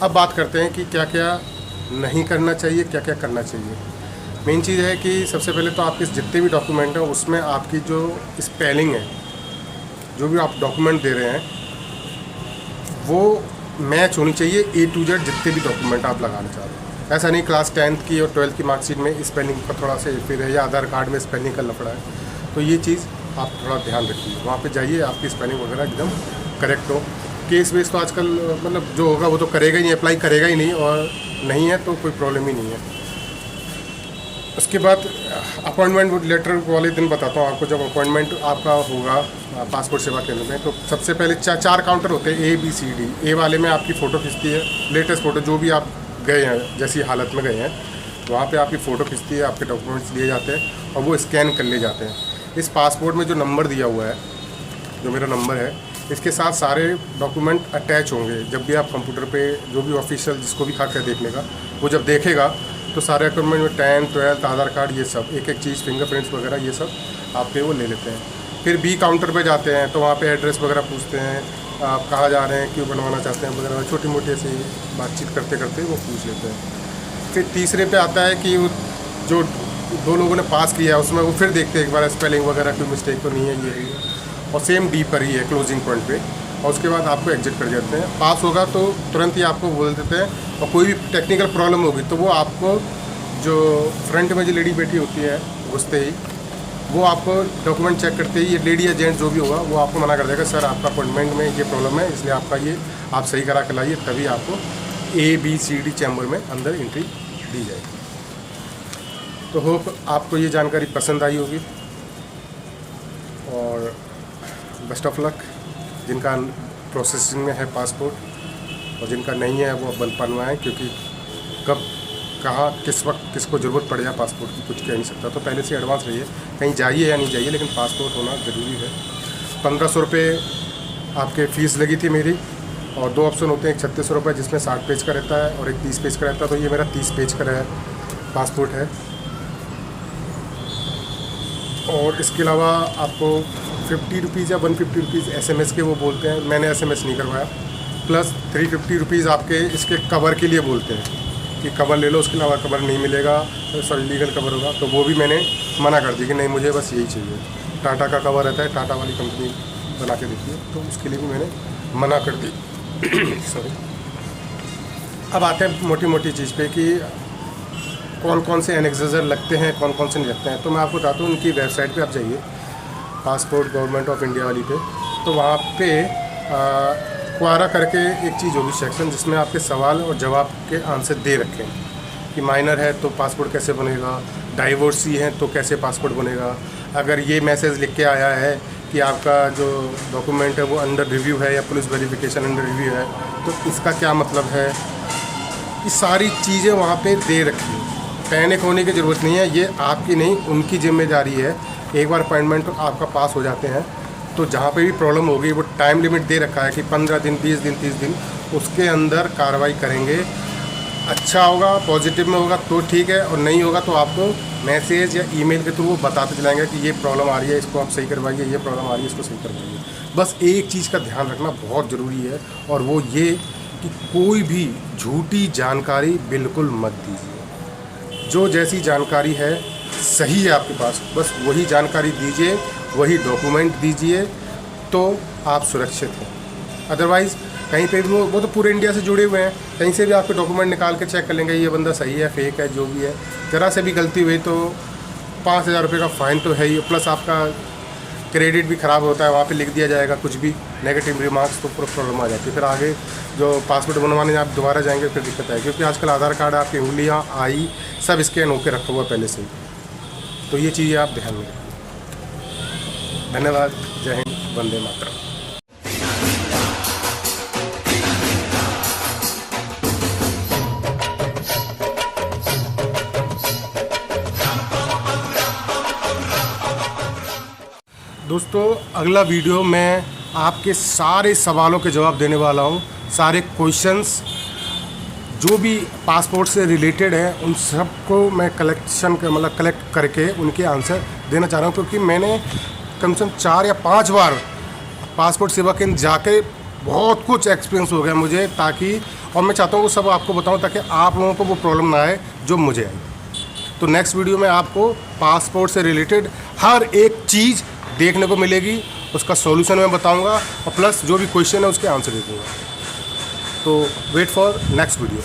अब बात करते हैं कि क्या क्या नहीं करना चाहिए, क्या क्या करना चाहिए। मेन चीज़ है कि सबसे पहले तो आपके जितने भी डॉक्यूमेंट हैं उसमें आपकी जो स्पेलिंग है, जो भी आप डॉक्यूमेंट दे रहे हैं वो मैच होनी चाहिए A to Z। जितने भी डॉक्यूमेंट आप लगाना चाह रहे हैं, ऐसा नहीं क्लास 10th की और 12th की मार्कशीट में स्पेलिंग का थोड़ा सा फिर है या आधार कार्ड में स्पेलिंग का लफड़ा है, तो ये चीज़ आप थोड़ा ध्यान रखिए। वहाँ पे जाइए, आपकी स्पेलिंग वगैरह एकदम करेक्ट हो। केस बेस तो आजकल मतलब जो होगा वो तो करेगा ही नहीं, अप्लाई करेगा ही नहीं, और नहीं है तो कोई प्रॉब्लम ही नहीं है। उसके बाद अपॉइंटमेंट लेटर वाले दिन बताता हूँ आपको। जब अपॉइंटमेंट आपका होगा पासपोर्ट सेवा केंद्र में, तो सबसे पहले चार काउंटर होते हैं A B C D। ए वाले में आपकी फ़ोटो खिंचती है, लेटेस्ट फ़ोटो जो भी आप गए हैं, जैसी हालत में गए हैं वहाँ पे आपकी फ़ोटो खिंचती है, आपके डॉक्यूमेंट्स लिए जाते हैं और वो स्कैन कर ले जाते हैं। इस पासपोर्ट में जो नंबर दिया हुआ है, जो मेरा नंबर है, इसके साथ सारे डॉक्यूमेंट अटैच होंगे। जब भी आप कंप्यूटर पे जो भी ऑफिशियल जिसको भी खा कर देखने का, वो जब देखेगा तो सारे डॉक्यूमेंट में 10th 12th आधार कार्ड ये सब एक एक चीज़, फिंगरप्रिंट्स वगैरह ये सब आप पे वो ले लेते हैं। फिर B काउंटर पे जाते हैं तो वहाँ पे एड्रेस वगैरह पूछते हैं, आप कहाँ जा रहे हैं, क्यों बनवाना चाहते हैं वगैरह, छोटी मोटी ऐसी बातचीत करते करते वो पूछ लेते हैं। फिर तीसरे पे आता है कि जो 2 लोगों ने पास किया है उसमें वो फिर देखते हैं एक बार स्पेलिंग वगैरह कोई मिस्टेक तो नहीं है, ये है, और सेम D पर ही है क्लोजिंग पॉइंट पे। और उसके बाद आपको एग्जिट कर देते हैं। पास होगा तो तुरंत ही आपको बोल देते हैं, और कोई भी टेक्निकल प्रॉब्लम होगी तो वो आपको जो फ्रंट में जो लेडी बैठी होती है घुसते ही, वो आपको डॉक्यूमेंट चेक करते ही, ये लेडी या जेंट्स जो भी होगा वो आपको मना कर देगा, सर आपका अपॉइंटमेंट में ये प्रॉब्लम है, इसलिए आपका ये आप सही करा के लाइए, तभी आपको A B C D chamber में अंदर एंट्री दी जाएगी। तो होप आपको ये जानकारी पसंद आई होगी, और बेस्ट ऑफ लक जिनका प्रोसेसिंग में है पासपोर्ट, और जिनका नहीं है वो बनवाएं, क्योंकि कब कहाँ किस वक्त किसको ज़रूरत पड़ जाए पासपोर्ट की कुछ कह नहीं सकता। तो पहले से एडवांस रहिए, कहीं जाइए या नहीं जाइए, लेकिन पासपोर्ट होना ज़रूरी है। 1500 रुपये आपके फ़ीस लगी थी मेरी, और 2 ऑप्शन होते हैं, एक 3600 रुपये जिसमें 60 पेज का रहता है और एक 30 पेज का रहता है। तो ये मेरा 30 पेज का पासपोर्ट है। और इसके अलावा आपको 50 रुपीज़ या 150 रुपीज़ SMS के वो बोलते हैं, मैंने SMS नहीं करवाया, प्लस 350 रुपीज़ आपके इसके कवर के लिए बोलते हैं कि कवर ले लो, उसके अलावा कवर नहीं मिलेगा, सॉरी लीगल कवर होगा, तो वो भी मैंने मना कर दी कि नहीं मुझे बस यही चाहिए। टाटा का कवर रहता है, टाटा वाली कंपनी बना के देती है, तो उसके लिए भी मैंने मना कर दी। सॉरी। अब आते हैं मोटी मोटी चीज़ पे कि कौन कौन से एनेक्सेसर लगते हैं, कौन कौन से नहीं लगते हैं। तो मैं आपको बताता हूँ, उनकी वेबसाइट पे आप जाइए, पासपोर्ट गवर्नमेंट ऑफ इंडिया वाली पे, तो वहाँ पे क्वारा करके एक चीज़ होगी सेक्शन, जिसमें आपके सवाल और जवाब के आंसर दे रखे हैं कि माइनर है तो पासपोर्ट कैसे बनेगा, डाइवोर्सी है तो कैसे पासपोर्ट बनेगा, अगर ये मैसेज लिख के आया है कि आपका जो डॉक्यूमेंट है वो अंडर रिव्यू है या पुलिस वेरिफिकेशन अंडर रिव्यू है तो इसका क्या मतलब है। ये सारी चीज़ें वहाँ पे दे रखी हैं। पैनिक होने की ज़रूरत नहीं है, ये आपकी नहीं उनकी जिम्मेदारी है। एक बार अपॉइंटमेंट आपका पास हो जाते हैं तो जहाँ पे भी प्रॉब्लम होगी वो टाइम लिमिट दे रखा है कि 15 दिन 20 दिन 30 दिन उसके अंदर कार्रवाई करेंगे। अच्छा होगा, पॉजिटिव में होगा तो ठीक है, और नहीं होगा तो आपको मैसेज या ईमेल के थ्रू वो बताते चलाएंगे कि ये प्रॉब्लम आ रही है, इसको आप सही करवाइए, ये प्रॉब्लम आ रही है, इसको सही करवाइए। बस एक चीज़ का ध्यान रखना बहुत ज़रूरी है, और वो ये कि कोई भी झूठी जानकारी बिल्कुल मत दीजिए। जो जैसी जानकारी है सही है आपके पास, बस वही जानकारी दीजिए, वही डॉक्यूमेंट दीजिए, तो आप सुरक्षित हैं। अदरवाइज़ कहीं पे भी वो तो पूरे इंडिया से जुड़े हुए हैं, कहीं से भी आपके डॉक्यूमेंट निकाल के चेक कर लेंगे ये बंदा सही है फेक है जो भी है। ज़रा से भी गलती हुई तो 5000 रुपये का फ़ाइन तो है ही, प्लस आपका क्रेडिट भी ख़राब होता है, वहाँ पे लिख दिया जाएगा कुछ भी नेगेटिव रिमार्क्स, तो पूरा प्रॉब्लम आ जाती है। फिर आगे जो पासपोर्ट बनवाने आप दोबारा जाएंगे फिर दिक्कत आएगी, क्योंकि आजकल आधार कार्ड आपकी उंगलियाँ आई सब स्कैन होकर रखा हुआ पहले से ही। तो ये चीज़ें आप ध्यान में रखिए। धन्यवाद। जय हिंद, वंदे मातरम। दोस्तों अगला वीडियो मैं आपके सारे सवालों के जवाब देने वाला हूँ। सारे क्वेश्चंस जो भी पासपोर्ट से रिलेटेड हैं उन सब को मैं कलेक्ट करके उनके आंसर देना चाह रहा हूँ, क्योंकि मैंने कम से कम 4 या 5 बार पासपोर्ट सेवा केंद्र जाके बहुत कुछ एक्सपीरियंस हो गया मुझे, ताकि और मैं चाहता हूँ वो सब आपको बताऊँ ताकि आप लोगों को वो प्रॉब्लम ना आए जो मुझे आई। तो नेक्स्ट वीडियो में आपको पासपोर्ट से रिलेटेड हर एक चीज़ देखने को मिलेगी, उसका सॉल्यूशन मैं बताऊंगा और प्लस जो भी क्वेश्चन है उसके आंसर दे दूँगा। तो वेट फॉर नेक्स्ट वीडियो।